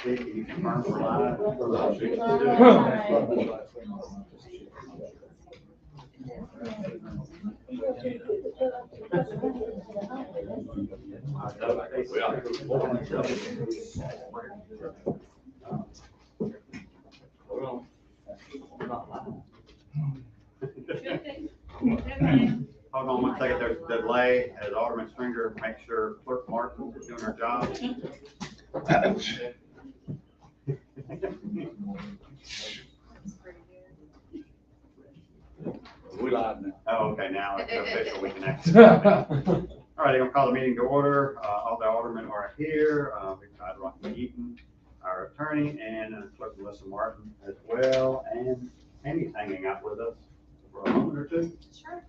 Can you confirm for live? Hold on one second, there's a delay as Alderman Stringer makes sure Clerk Martin is doing her job. We live now. Oh, okay, now it's official, we can actually. All right, I'm gonna call the meeting to order. All the aldermen are here. We've got Rocky Eaton, our attorney, and Clerk Melissa Martin as well, and Amy's hanging out with us for a moment or two. Sure.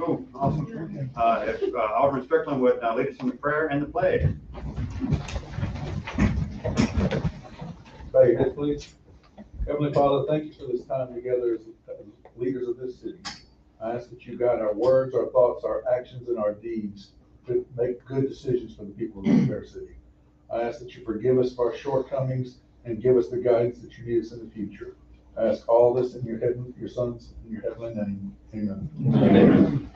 Cool, awesome. If Alderman Strickland would lead us in the prayer and the pledge. Bow your head, please. Heavenly Father, thank you for this time together as leaders of this city. I ask that you guide our words, our thoughts, our actions, and our deeds to make good decisions for the people of this fair city. I ask that you forgive us for our shortcomings and give us the guidance that you need us in the future. I ask all this in your Son's, in your heavenly name. Amen. Amen.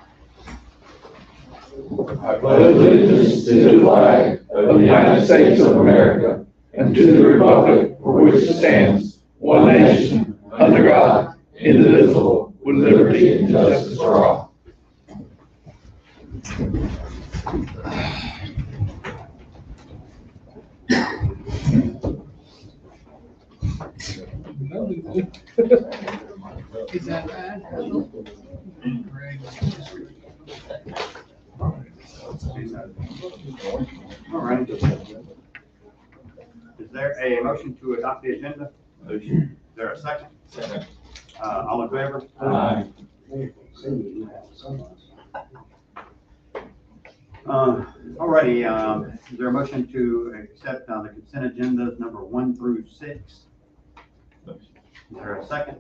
I pledge allegiance to the flag of the United States of America and to the republic for which it stands, one nation, under God, indivisible, with liberty and justice for all. Is that bad? All right. Is there a motion to adopt the agenda? Motion. Is there a second? Second. All in favor? Aye. Alrighty, is there a motion to accept the consent agendas number 1 through 6? Is there a second?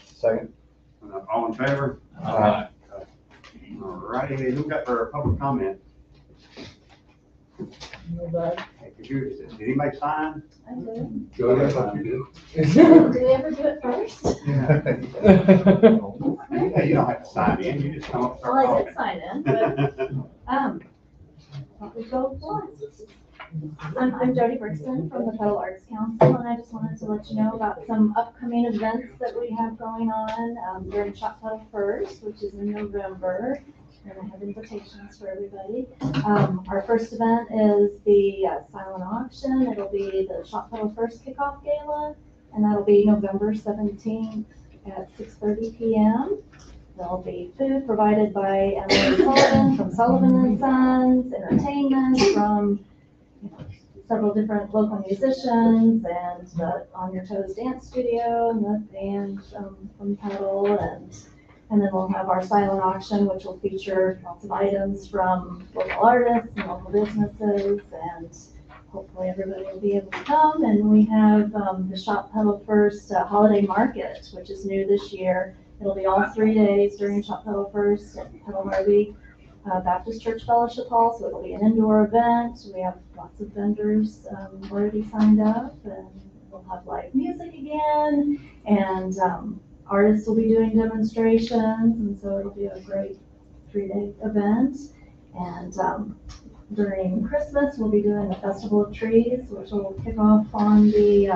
Second. All in favor? Aye. Alrighty, who got for public comment? Nobody. Did anybody sign? I did. Go ahead, like you Did we ever do it first? Yeah, you don't have to sign in, you just come up and Well, I start did sign in, but, thought we'd go once. I'm Jody Brixton from the Federal Arts Council, and I just wanted to let you know about some upcoming events that we have going on during Shop Tuttle First, which is in November. And I have invitations for everybody. Our first event is the silent auction. It'll be the Shop Tuttle First Kickoff Gala, and that'll be November 17th at 6:30 p.m. There'll be food provided by Emily Sullivan from Sullivan and Sons, entertainment from several different local musicians, and the On Your Toes Dance Studio, and the band from Tuttle, and then we'll have our silent auction, which will feature lots of items from local artists and local businesses, and hopefully everybody will be able to come. And we have the Shop Tuttle First Holiday Market, which is new this year. It'll be all 3 days during Shop Tuttle First at Tuttle Harvey Baptist Church Fellowship Hall, so it'll be an indoor event. We have lots of vendors already signed up, and we'll have live music again, and artists will be doing demonstrations, and so it'll be a great 3-day event. And during Christmas, we'll be doing the Festival of Trees, which will kick off on the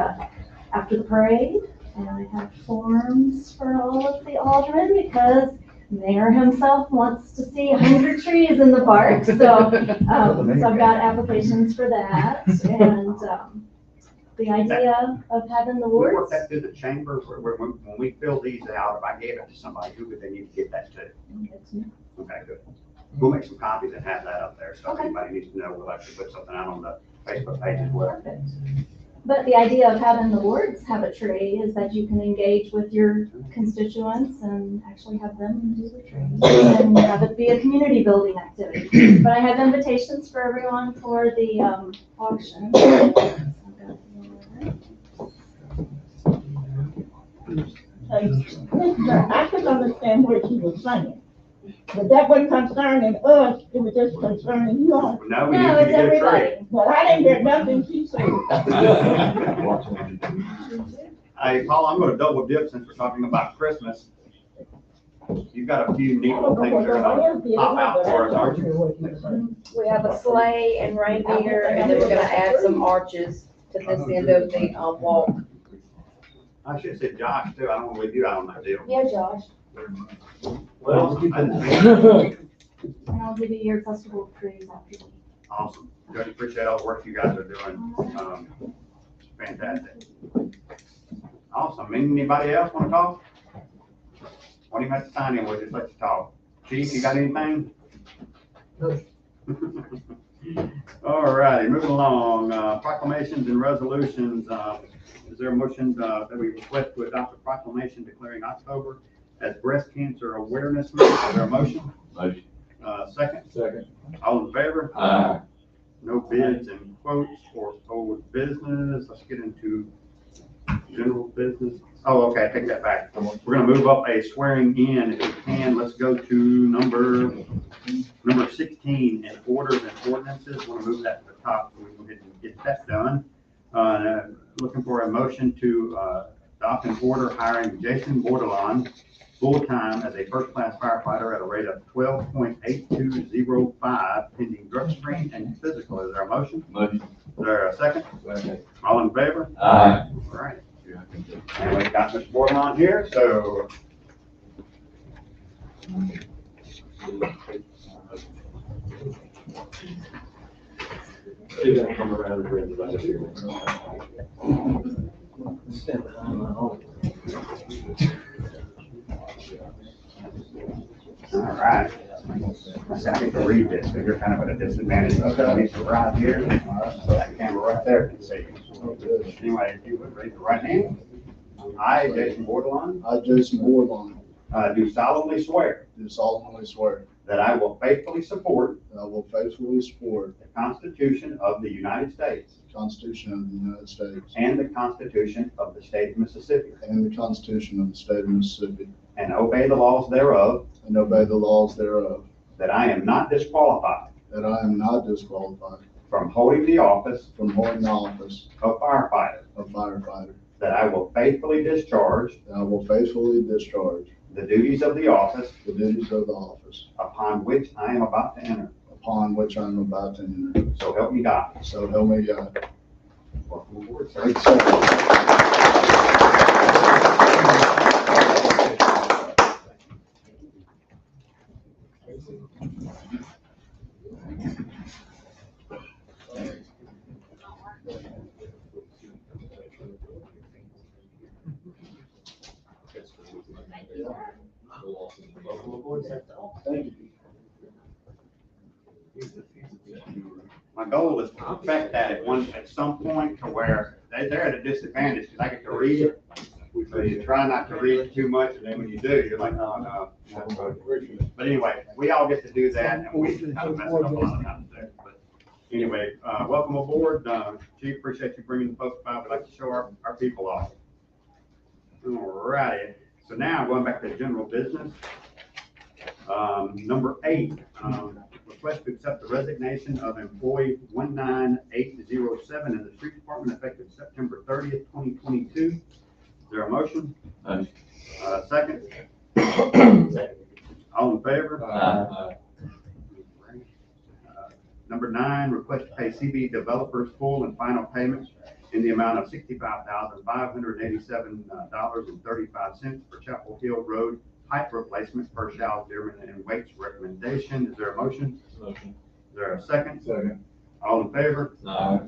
after the parade. And I have forms for all of the aldermen because Mayor himself wants to see 100 trees in the park. So, so I've got applications for that. And the idea of having the We work wards. that through the chamber, when we fill these out, if I gave it to somebody, who would they need to get that to? Okay, good. We'll make some copies and have that up there, so if Okay. anybody needs to know, we'll actually put something out on the Facebook page as well. Perfect. But the idea of having the wards have a tree is that you can engage with your constituents and actually have them do the tree and have it be a community building activity. But I have invitations for everyone for the auction. I could understand what she was saying. But that wasn't concerning us, it was just concerning you all. No, we No, need it's to get a tree. everybody. But I didn't hear nothing she said. Hey, Paul, I'm gonna double dip since we're talking about Christmas. You've got a few neat little things that are gonna pop out for us, aren't you? We have a sleigh and reindeer, and then we're gonna add some arches to this end of the, walk. I should have said Josh too. I don't want to leave you out on that deal. Yeah, Josh, Well, I didn't think- and I'll give you your festival trees after. Awesome. Jody, appreciate all the work you guys are doing. Fantastic. Awesome. Anybody else want to talk? What do you have to sign in? We'll just let you talk. Chief, you got anything? All righty, moving along. Proclamations and resolutions. Is there a motion that we request to adopt a proclamation declaring October as Breast Cancer Awareness Month? Is there a motion? Motion. Second? Second. All in favor? Aye. No bids and quotes for old business. Let's get into general business. Oh, okay, I take that back. We're gonna move up a swearing in if we can. Let's go to number 16, in orders and ordinances. Want to move that to the top so we can go ahead and get that done. Looking for a motion to adopt an order hiring Jason Bordelon full-time as a first-class firefighter at a rate of 12.8205 pending drug screen and physical. Is there a motion? Motion. Is there a second? Second. All in favor? Aye. All right. And we've got Mr. Bordelon here, so. Come around and bring it right here. All right. I get to read this, so you're kind of at a disadvantage. Okay, me to right here, so that camera right there can see you. Anyway, if you would raise your right hand. I, Jason Bordelon, I, Jason Bordelon, do solemnly swear do solemnly swear that I will faithfully support that I will faithfully support the Constitution of the United States the Constitution of the United States and the Constitution of the State of Mississippi, and the Constitution of the State of Mississippi, and obey the laws thereof, and obey the laws thereof, that I am not disqualified that I am not disqualified from holding the office from holding the office of firefighter, of firefighter, that I will faithfully discharge that I will faithfully discharge the duties of the office the duties of the office upon which I am about to enter. upon which I am about to enter. So help me God. So help me God. Welcome aboard, sir. Thanks, sir. Thank you. My goal is to perfect that at some point to where they're at a disadvantage because I get to read it. So you try not to read too much, and then when you do, you're like, oh, no. But anyway, we all get to do that, and we kind of mess it up a lot of times there. But anyway, welcome aboard. Chief, appreciate you bringing the folks by. We'd like to show our people off. All righty. So now going back to general business. Number 8, request to accept the resignation of employee 19807 in the street department effective September 30th, 2022. Is there a motion? Motion. Second? All in favor? Aye. Number 9, request to pay CB developers full and final payments in the amount of $65,587.35 for Chapel Hill Road pipe replacement per Shell Dearman and Waite's recommendation. Is there a motion? Motion. Is there a second? Second. All in favor? Aye.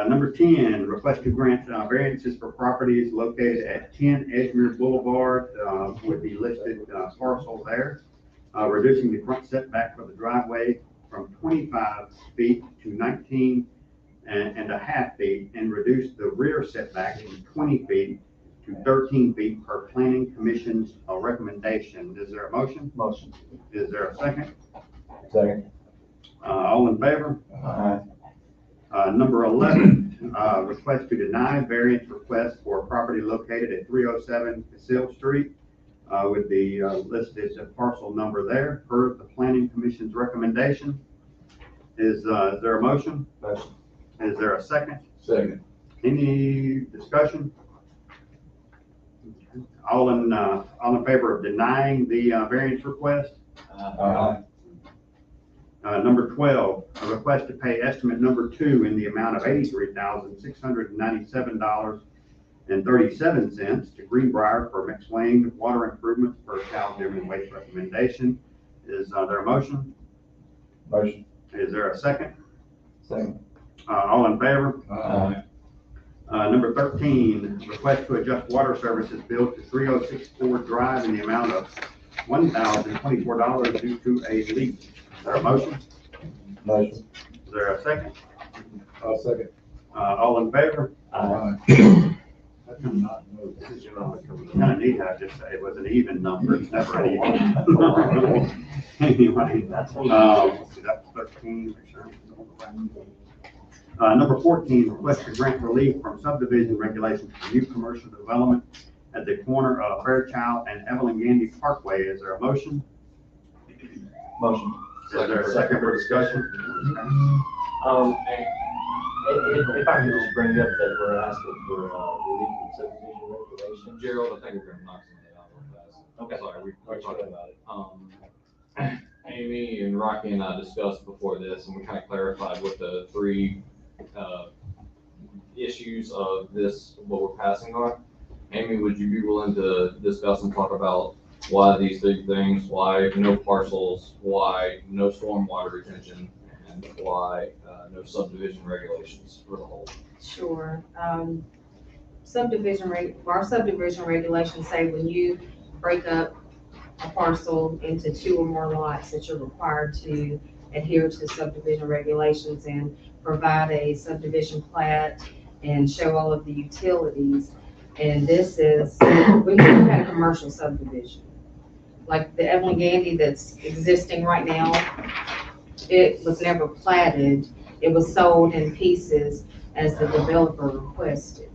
Number 10, request to grant variances for properties located at 10 Edgemere Boulevard with the listed parcel there, reducing the front setback for the driveway from 25 feet to 19 and a half feet, and reduce the rear setback from 20 feet to 13 feet per planning commission's recommendation. Is there a motion? Motion. Is there a second? Second. All in favor? Aye. Number 11, request to deny variance request for a property located at 307 Casille Street with the listed parcel number there per the planning commission's recommendation. Is there a motion? Motion. Is there a second? Second. Any discussion? All in favor of denying the variance request? Number 12, a request to pay estimate number 2 in the amount of $83,697.37 to Greenbrier for mixed lane water improvements per Cal Human Waste recommendation. Is there a motion? Motion. Is there a second? Second. All in favor? Aye. Number 13, request to adjust water services bill to 306 Ford Drive in the amount of $1,024 due to a leak. Is there a motion? Motion. Is there a second? I'll second. All in favor? Aye. I do not know. Kind of neat how it just, it was an even number, it's never an even. Anyway, that's 13. Number 14, request to grant relief from subdivision regulations for new commercial development at the corner of Fairchild and Evelyn Gandy Parkway. Is there a motion? Motion. Is there a second for discussion? If I could just bring up that we're asking for relief from subdivision regulations. Gerald, I think we're gonna knock something out real fast. Okay. Sorry, we talked about it. Amy and Rocky and I discussed before this, and we kind of clarified what the three issues of this, what we're passing are. Amy, would you be willing to discuss and talk about why these big things, why no parcels, why no stormwater retention, and why no subdivision regulations for the whole? Sure. Our subdivision regulations say when you break up a parcel into 2 or more lots that you're required to adhere to subdivision regulations and provide a subdivision plat and show all of the utilities. And this is, we had a commercial subdivision. Like the Evelyn Gandy that's existing right now, it was never platted. It was sold in pieces as the developer requested.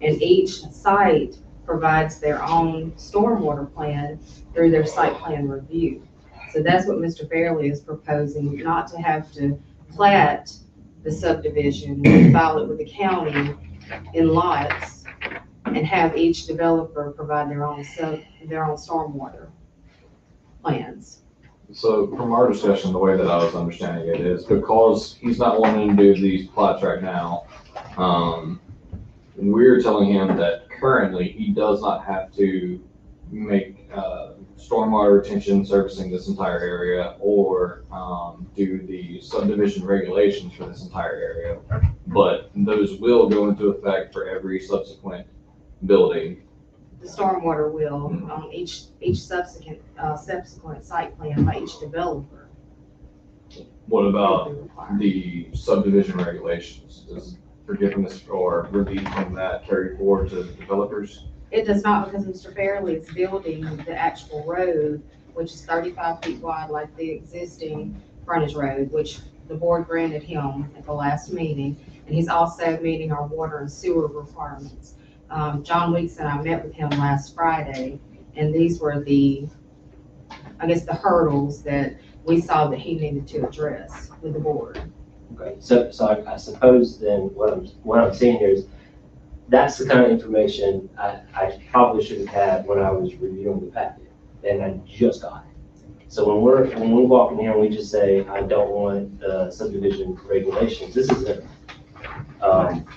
And each site provides their own stormwater plan through their site plan review. So that's what Mr. Fairley is proposing, not to have to plat the subdivision, file it with the county in lots, and have each developer provide their own stormwater plans. So from our discussion, the way that I was understanding it is because he's not wanting to do these plots right now, we're telling him that currently he does not have to make stormwater retention servicing this entire area or do the subdivision regulations for this entire area, but those will go into effect for every subsequent building. The stormwater will on each subsequent site plan by each developer. What about the subdivision regulations? Does forgiveness or relief from that carry forward to developers? It does not, because Mr. Fairley is building the actual road, which is 35 feet wide, like the existing frontage road, which the board granted him at the last meeting. And he's also meeting our water and sewer requirements. John Weeks and I met with him last Friday, and these were the hurdles that we saw that he needed to address with the board. Okay, so I suppose then what I'm seeing here is that's the kind of information I probably should have had when I was reviewing the packet, and I just got it. So when we walk in here and we just say, I don't want subdivision regulations, this isn't.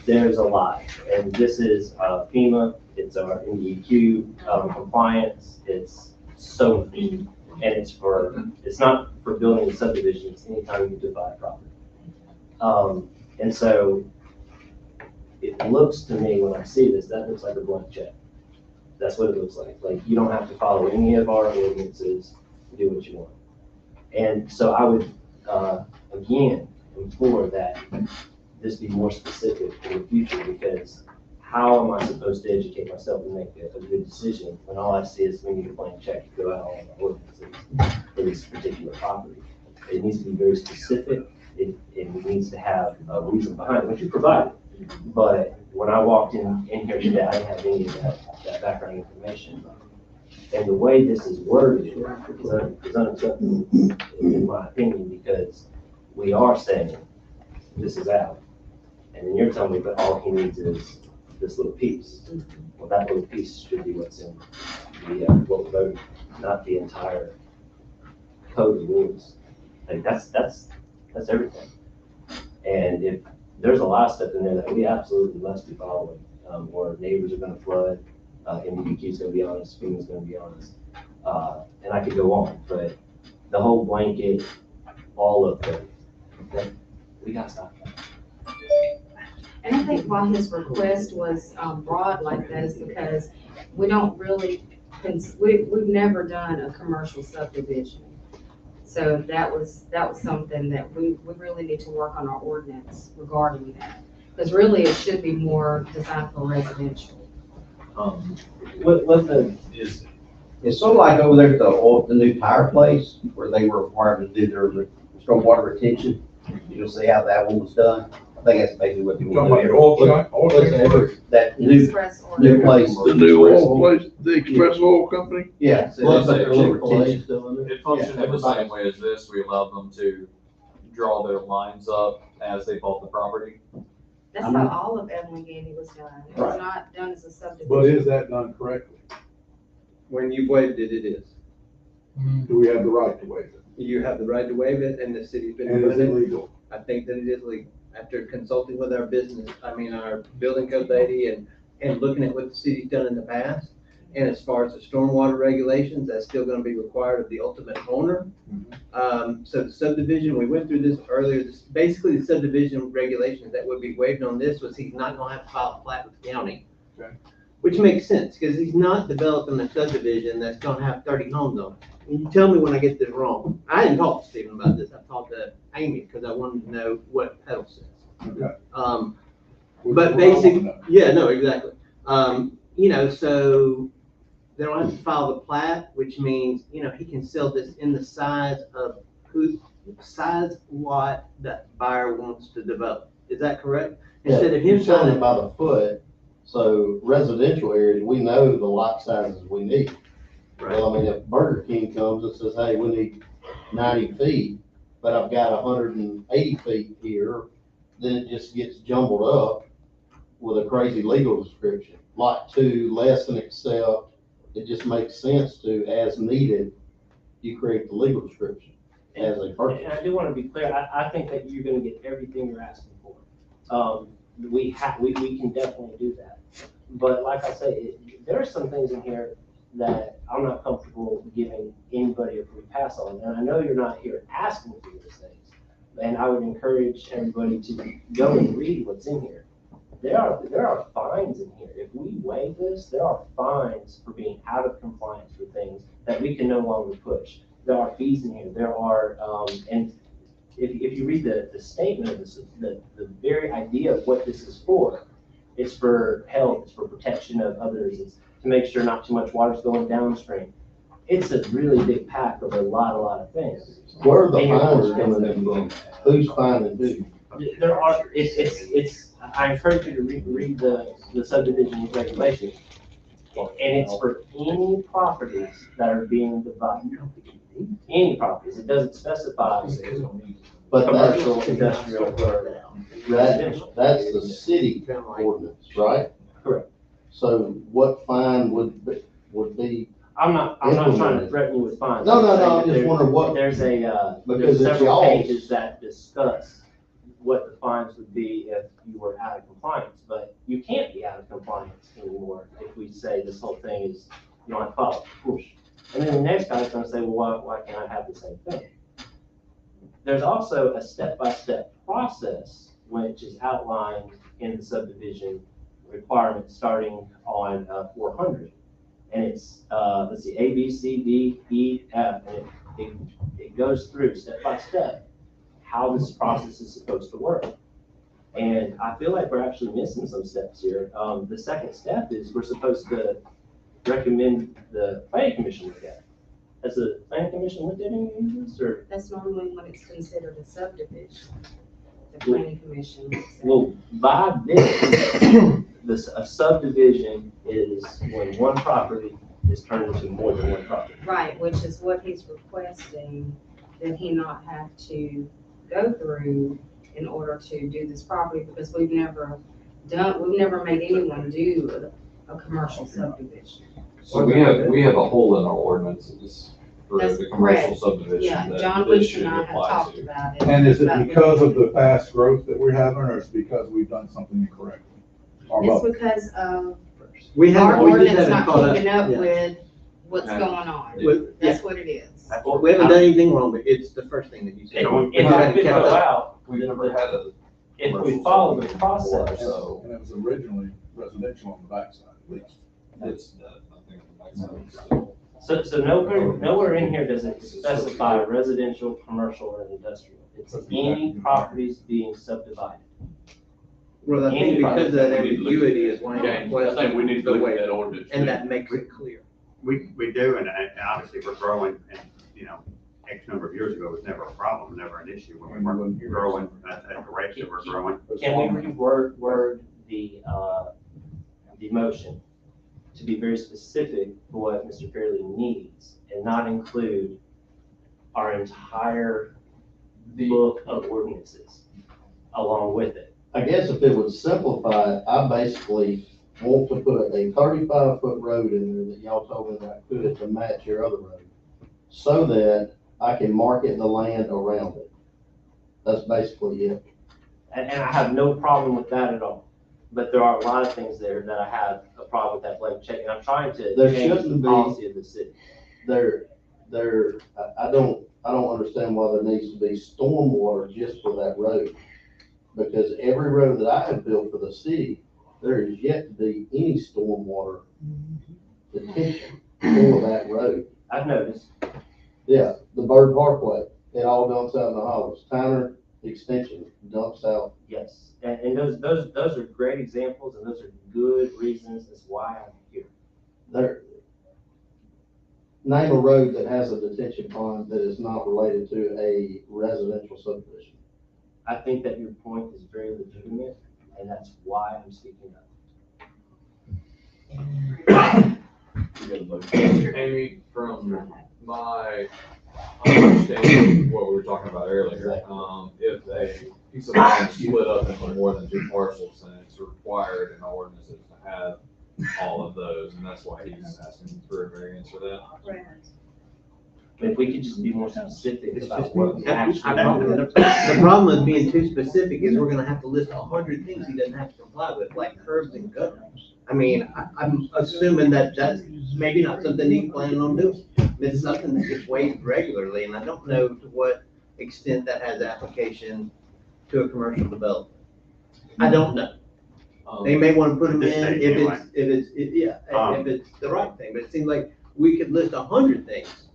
There's a lot, and this is FEMA, it's our NDEQ compliance, it's so much, and it's not for building a subdivision, it's anytime you divide property. And so it looks to me, when I see this, that looks like a blank check. That's what it looks like. Like, you don't have to follow any of our ordinances, do what you want. And so I would, again, implore that this be more specific in the future, because how am I supposed to educate myself and make a good decision when all I see is we need a blank check to go out on our ordinances for this particular property? It needs to be very specific. It needs to have a reason behind it, which you provided. But when I walked in here today, I didn't have any of that background information. And the way this is worded is unacceptable, in my opinion, because we are saying this is out. And then you're telling me that all he needs is this little piece. Well, that little piece should be what's in the, what we voted, not the entire code of rules. Like that's everything. And if there's a lot of stuff in there that we absolutely must be following, or neighbors are gonna flood, MDQ is gonna be honest, FEMA's gonna be honest. And I could go on, but the whole blanket, all of them, we gotta stop that. And I think why his request was broad like that is because we don't really, we've never done a commercial subdivision. So that was something that we really need to work on our ordinance regarding that. Because really it should be more designed for residential. What the, It's sort of like over there at the new tire place where they were required to do their stormwater retention. You'll see how that one was done. I think that's basically what you Talking want about to the do. oil change? That new Express or. place. The new oil place, the Express Oil Company? Yeah. So Well, that's like a little Chick-fil-A retention still in there. It functioned in the Yeah. same way as this. We allowed them to draw their lines up as they bought the property. That's how all of Evelyn Gandy was done. It was Right. not done as a subdivision. But is that done correctly? When you waived it, it is. Do we have the right to waive it? You have the right to waive it, and the city's been And is doing it it. legal? I think that it is legal. After consulting with our our building code lady and looking at what the city's done in the past. And as far as the stormwater regulations, that's still gonna be required of the ultimate owner. So the subdivision, we went through this earlier, basically the subdivision regulations that would be waived on this was he's not gonna have to file a plat with the county. Okay. Which makes sense, because he's not developing a subdivision that's gonna have 30 homes on it. And you tell me when I get this wrong. I didn't talk to Stephen about this, I talked to Amy, because I wanted to know what Petal says. Okay. But yeah, no, exactly. So they don't have to file the plat, which means, he can sell this in the size of size lot that buyer wants to develop. Is that correct? Instead of him You're selling selling it by the foot, so residential areas, we know the lot sizes we need. Well, I mean, if Burger King comes and says, hey, we need 90 feet, but I've got 180 feet here, then it just gets jumbled up with a crazy legal description. Lot 2, less than accept, it just makes sense to, as needed, you create the legal description as a purchase. and I do want to be clear, I think that you're gonna get everything you're asking for. We can definitely do that. But like I say, there are some things in here that I'm not comfortable giving anybody a free pass on. And I know you're not here asking for these things. And I would encourage everybody to go and read what's in here. There are fines in here. If we waive this, there are fines for being out of compliance with things that we can no longer push. There are fees in here. There are, and if you read the statement of this, the very idea of what this is for, it's for health, it's for protection of others, it's to make sure not too much water's going downstream. It's a really big pack of a lot of things. Where are the fines coming in from? Who's fining who? There are, I encourage you to read the subdivision regulations. And it's for any properties that are being divided. Any properties, it doesn't specify But commercial, that's, industrial, or residential. that's the city ordinance, right? Correct. So what fine would be, I'm not trying to threaten you with fines. No, I'm just wondering what, There's because it's several y'all's. pages that discuss what the fines would be if you were out of compliance, but you can't be out of compliance anymore if we say this whole thing is, you don't have to follow, push. And then the next guy's gonna say, well, why can't I have the same thing? There's also a step-by-step process which is outlined in the subdivision requirements starting on 400. And it's, let's see, A, B, C, D, E, F, and it goes through step by step how this process is supposed to work. And I feel like we're actually missing some steps here. The second step is we're supposed to recommend the planning commission look at it. Has the planning commission looked at any of this, or? That's normally when it's considered a subdivision. The planning commission looks at it. Well, by this, a subdivision is when one property is turned into more than one property. Right, which is what he's requesting, that he not have to go through in order to do this property, because we've never made anyone do a commercial subdivision. So we have a hole in our ordinances for That's the commercial correct. subdivision Yeah, that John this Leach should and I have apply talked to. about it. And is it about because of the past growth that we're having, or is it because we've done something incorrect? Or It's both? because of We our haven't, we just ordinance haven't not caught up. keeping up Yeah. with what's Yeah. going on. With- That's what it is. We haven't done anything wrong, but it's the first thing that you said. If I could go out, We've never had a. if we commercial follow the subdivision process, before, So And it was originally residential on the backside, at least. it's, I think the backside. so nowhere in here does it specify residential, commercial, or industrial. It's any properties being subdivided. Well, I think because of that We need to look at ambiguity that. is why Yeah, I'm requesting. I think we need to the look at waiver, that ordinance. and that makes it clear. We do, and obviously we're growing, and, X number of years ago it was never a problem, never an issue when we weren't growing at the rate that we're growing. Can we reword the motion to be very specific for what Mr. Fairley needs and not include our entire book of ordinances along with it? I guess if it would simplify it, I basically want to put a 35-foot road in there that y'all told me that I could to match your other road, so that I can market the land around it. That's basically it. And I have no problem with that at all. But there are a lot of things there that I have a problem with that blank check, and I'm trying to There change the shouldn't be- policy of the city. I don't understand why there needs to be stormwater just for that road. Because every road that I have built for the city, there is yet to be any stormwater detention for that road. I've noticed. Yeah, the Bird Parkway, it all dumps out in the hollows. Tyner Extension dumps out. Yes, and those are great examples, and those are good reasons as why I'm here. There, name a road that has a detention pond that is not related to a residential subdivision. I think that your point is very legitimate, and that's why I'm speaking up. Amy, from my understanding of what we were talking about earlier, if a piece of land is split up into more than two parcels, then it's required in ordinances to have all of those, and that's why he's asking for a variance for that. But if we could just be more specific about what we The actually. problem with being too specific is we're gonna have to list 100 things he doesn't have to comply with, like curbs and gutters. I mean, I'm assuming that that's maybe not something he's planning on doing. It's something that gets waived regularly, and I don't know to what extent that has application to a commercial development. I don't know. They may wanna put them in if it's the right thing, but it seems like we could list 100 things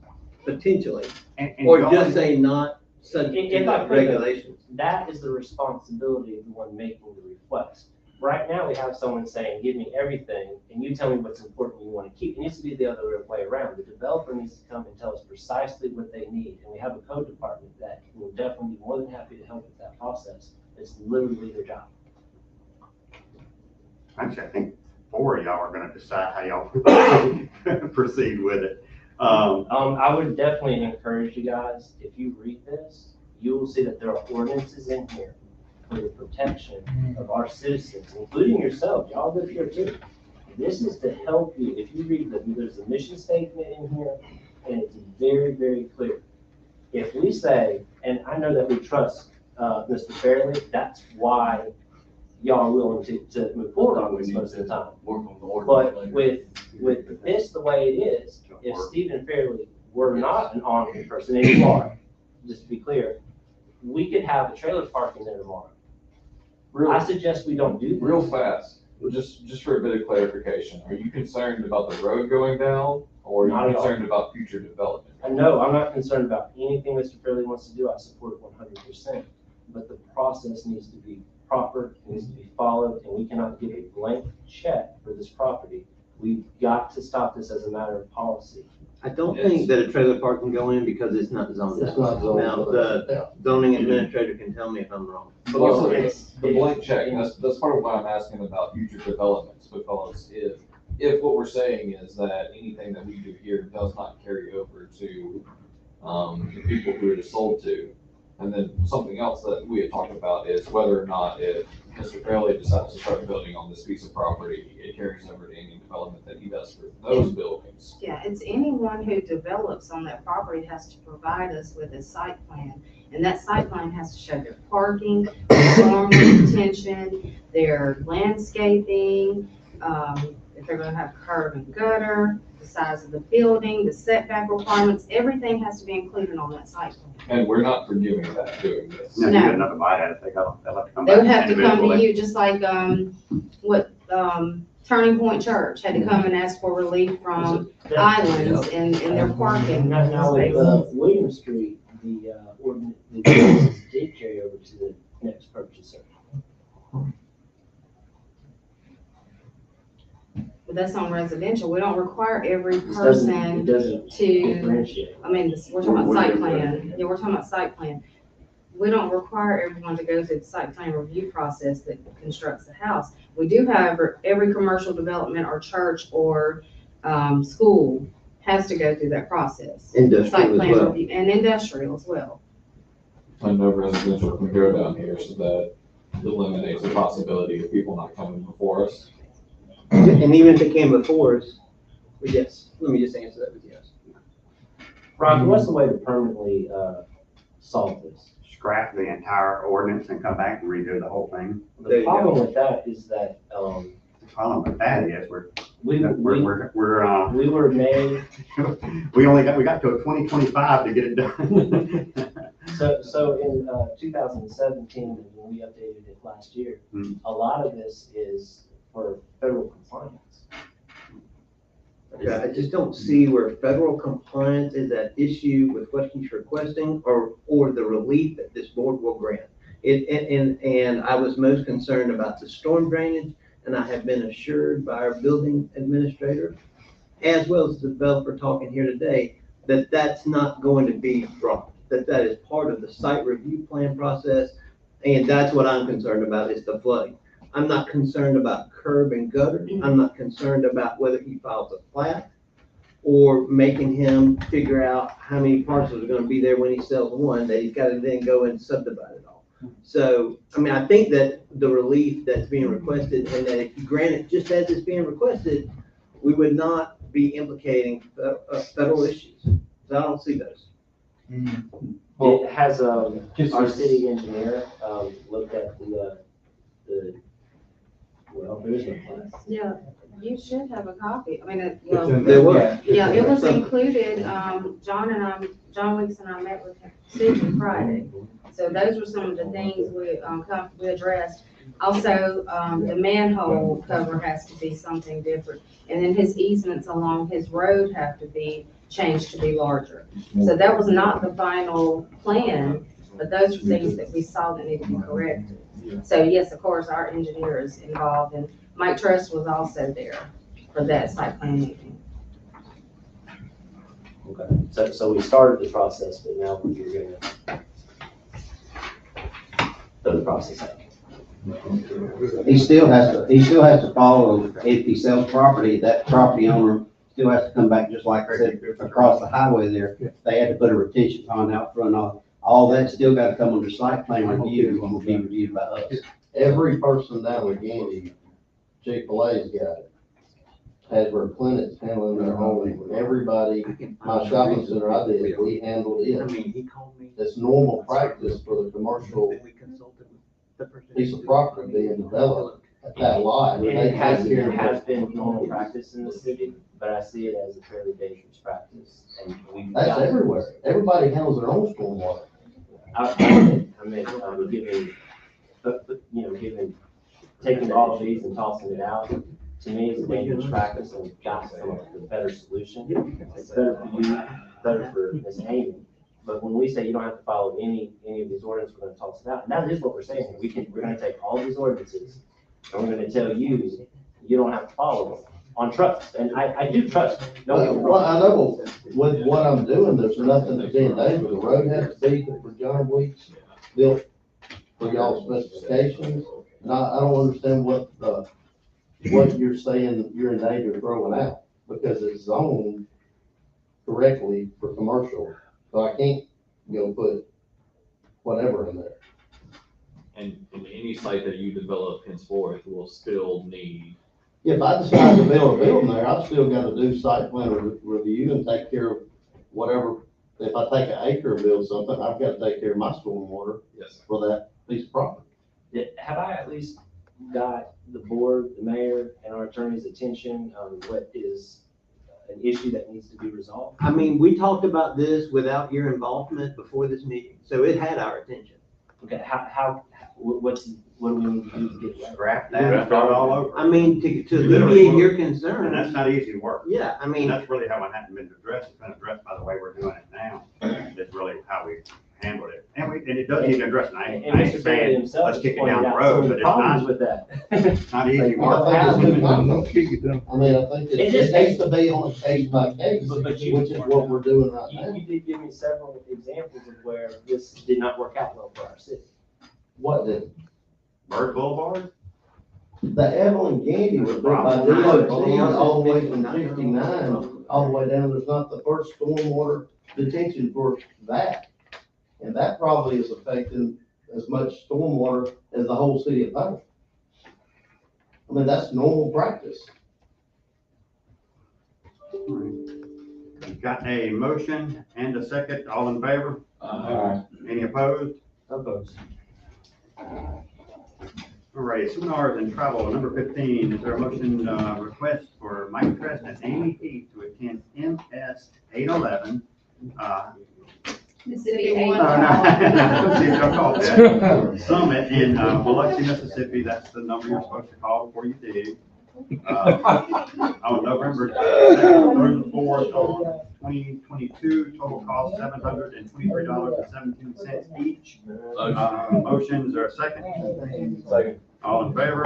potentially, And or going- just say not subject to If I the could, regulations. that is the responsibility of the one making the request. Right now, we have someone saying, give me everything, and you tell me what's important you want to keep. It needs to be the other way around. The developer needs to come and tell us precisely what they need, and we have a code department that will definitely be more than happy to help with that process. It's literally their job. Actually, I think 4 of y'all are gonna decide how y'all proceed with it. I would definitely encourage you guys, if you read this, you will see that there are ordinances in here for the protection of our citizens, including yourself. Y'all live here too. This is to help you. If you read there's a mission statement in here, and it's very, very clear. If we say, and I know that we trust Mr. Fairley, that's why y'all are willing to move forward on this most of the time. But with this the way it is, if Stephen Fairley were not an honoring person, and you are, just to be clear, we could have a trailer park in there tomorrow. I suggest we don't do that. Real fast, just for a bit of clarification, are you concerned about the road going down, or Not are at you all. concerned about future development? No, I'm not concerned about anything Mr. Fairley wants to do. I support it 100%. But the process needs to be proper, it needs to be followed, and we cannot give a blank check for this property. We've got to stop this as a matter of policy. I don't think that a trailer park can go in because it's not zoned. It's not zoned. Now, the zoning administrator can tell me if I'm wrong. But also, It's- the blank check, that's part of why I'm asking about future developments, because if if what we're saying is that anything that we do here does not carry over to, the people who it is sold to, and then something else that we had talked about is whether or not if Mr. Fairley decides to start building on this piece of property, it carries over to any development that he does for those buildings. Yeah, it's anyone who develops on that property has to provide us with a site plan. And that site plan has to show their parking, their storm retention, their landscaping, if they're gonna have curb and gutter, the size of the building, the setback requirements, everything has to be included on that site plan. And we're not forgiving that doing this. No, you No. got enough to bite at it, they'll have to come back. They would have to come to individually. you, just like, Turning Point Church had to come and ask for relief from islands in their parking Now, with, spaces. William Street, the, ordinance, the ordinance did carry over to the next purchaser. But that's on residential, we don't require every It doesn't, it person doesn't to, differentiate. I mean, we're talking about site plan, yeah, we're talking about site plan. We don't require everyone to go through the site plan review process that constructs the house. We do, however, every commercial development or church or, school has to go through that process. Site Industrial as plan well. review, and industrial as well. I know residential can go down here, so that eliminates the possibility of people not coming before us. And even if they came before us, yes, let me just answer that with yes. Roger, what's the way to permanently, solve this? Scrap the entire ordinance and come back and redo the whole thing. There The you problem go. with that is that, The problem with that is we we're were made, we got to a 2025 to get it done. so in, 2017, when we updated it last year, a lot of this is for federal compliance. Okay, I just don't see where federal compliance is at issue with what he's requesting or the relief that this board will grant. And I was most concerned about the storm drainage, and I have been assured by our building administrator, as well as the developer talking here today, that that's not going to be dropped, that is part of the site review plan process, and that's what I'm concerned about, is the flooding. I'm not concerned about curb and gutter. I'm not concerned about whether he files a plat or making him figure out how many parcels are gonna be there when he sells one, that he's gotta then go and subdivide it all. So, I mean, I think that the relief that's being requested, and that if you grant it just as it's being requested, we would not be implicating federal issues. So I don't see those. It has, our city engineer, looked at the, well, there is no plan. Yeah, you should have a copy. I mean, There was. yeah, it was included, John Weeks and I met with Susan Friday. So those were some of the things we addressed. Also, the manhole cover has to be something different. And then his easements along his road have to be changed to be larger. So that was not the final plan, but those are things that we saw that needed to be corrected. So yes, of course, our engineer is involved, and Mike Trust was also there for that site plan meeting. Okay, so we started the process, but now we're gonna throw the process out. He still has to follow, if he sells property, that property owner still has to come back, just like I said, across the highway there. They had to put a retention pond out front, all that still gotta come under site plan review, and will be reviewed by us. Every person down with Gandy, Chick-fil-A's got it. Has where Clinic's handling their home, everybody, my shopping center I did, we handled it. He called me. It's normal practice for the commercial We consulted with the person. piece of property being developed at that lot. It has been normal practice in the city, but I see it as a fairly dangerous practice, and we've That's got. everywhere. Everybody handles their own stormwater. Given, taking all of these and tossing it out, to me, is a dangerous practice, and we've got to come up with a better solution. It's better for you, better for Ms. Amy, but when we say you don't have to follow any of these ordinances, we're gonna toss it out, and that is what we're saying. We're gonna take all these ordinances, and we're gonna tell you, you don't have to follow them on trust, and I do trust. Don't get me Well, wrong. I know with what I'm doing, there's nothing that's being done, but the road has to be for John Weeks, built for y'all's specifications. And I don't understand what the what you're saying you're in danger of throwing out, because it's zoned correctly for commercial, so I can't go put whatever in there. And any site that you develop henceforth will still need. If I decide to build a building there, I've still gotta do site plan review and take care of whatever. If I take an acre and build something, I've gotta take care of my stormwater Yes. for that piece of property. Have I at least got the board, the mayor, and our attorney's attention on what is an issue that needs to be resolved? I mean, we talked about this without your involvement before this meeting, so it had our attention. Okay, what do we need to do to get it right? Scrap that and start all over. I mean, to Literally. alleviate your And that's concerns, not easy work. yeah, I And mean, that's really how it hadn't been addressed. It's been addressed by the way we're doing it now. That's really how we handled it. And it does need addressing. I And ain't Mr. Bailey saying, himself let's kick it pointed down the out road, some of but the it's problems not, with that. it's not easy I work. think it's How- not- I mean, I think It it just- needs to be on a case by case, But which you- is what we're doing right now. You did give me several examples of where this did not work out well for our city. What did? Bird Boulevard? The Evelyn Gandy was built by DOT all the way from 59, all the way down. There's not the first stormwater detention for that. And that probably is affecting as much stormwater as the whole city of Powell. I mean, that's normal practice. We've got a motion and a second. All in favor? Any opposed? Opposed. All right, seminars and travel, number 15, is there a motion, request for Mike Trest and Amy Heath to attend MS 811, Mississippi. no, no, see, don't call it that. Summit in, Biloxi, Mississippi, that's the number you're supposed to call before you dig. On November 2nd through the 4th, on 2022, total cost $723.17 each. Motions are second. Second. All in favor?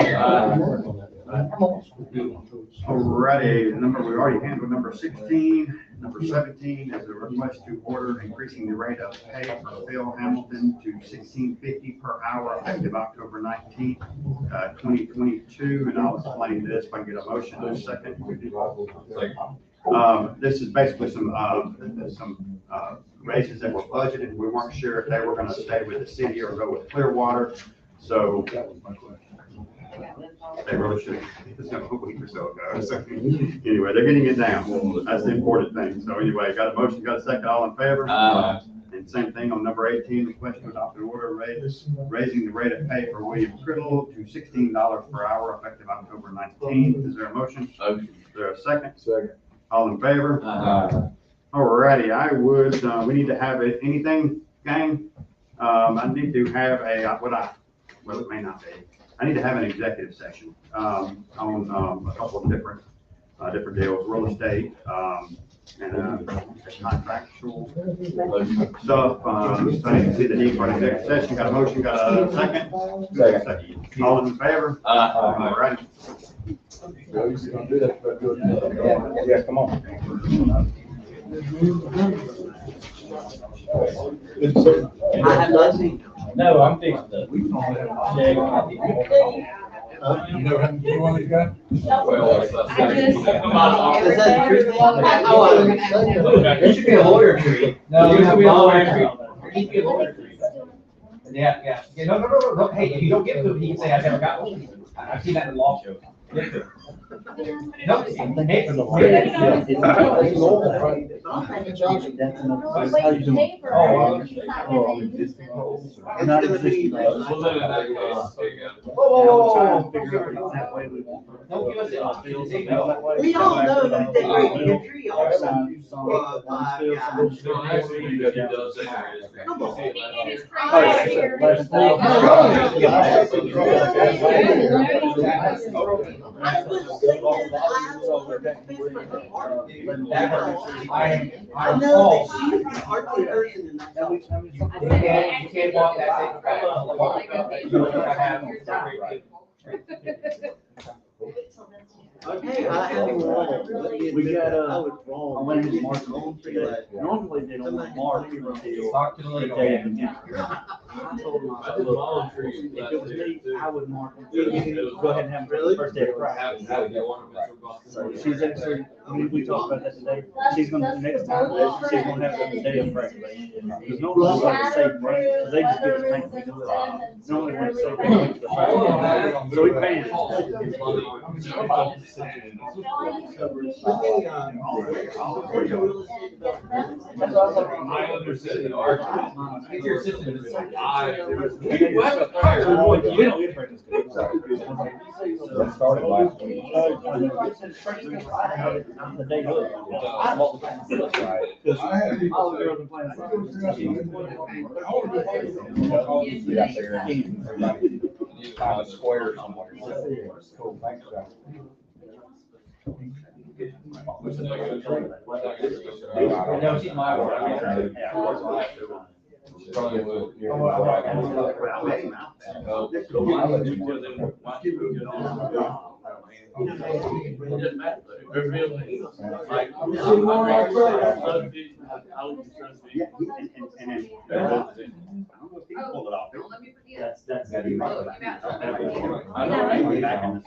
Alrighty, we already handled number 16. Number 17 is a request to order increasing the rate of pay for Phil Hamilton to $16.50 per hour effective October 19th, 2022. And I'll explain this if I can get a motion in a second. This is basically some raises that were budgeted. We weren't sure if they were gonna stay with the city or go with Clearwater. So they really should, it's a week or so ago. So anyway, they're getting it down. That's the important thing. So anyway, got a motion, got a second, all in favor? And same thing on number 18, request to adopt an order raising the rate of pay for William Criddle to $16 per hour effective October 19th. Is there a motion? Is there a second? Second. All in favor? Alrighty, I would, we need to have anything, gang? I need to have well, it may not be. I need to have an executive session, on, a couple of different deals, real estate, and, contractual stuff. So I need to see the need for an executive session. Got a motion, got a second? Second. All in favor? Alrighty. Don't do that, but do it. Yeah, come on. I have not seen. No, I'm fixing to. You never had one of these guys? Well, Is that true? There should be a lawyer tree. No, There there should be a lawyer should tree. There needs to be a lawyer tree. Yeah, no. Hey, if you don't get food, you can say, I never got one. I've seen that in law shows. Get food. No, hey, Whoa. Don't give us We all know that they break your tree also. Come on. I know that she's the hardcore person in that. You can't walk that same track. Okay, I have one. We got, I went into March today. Normally they don't want March until Talk to the the league. day of the game. I told him, I said, look, if it was me, I would mark them. Go ahead and have them for the first day of practice. So she's actually, we talked about that today. She's gonna, next time, she's gonna have it the day of practice. Because normally we like to say practice, because they just do it paint. Normally when they say practice, the practice. So we painted I understood the argument. If your system is like, We don't get practice. That started last week. The day of. All the girls are playing Get out there and everybody find a square somewhere. Cool, thanks, guys. No, she's my word. Probably would. That's. Oh,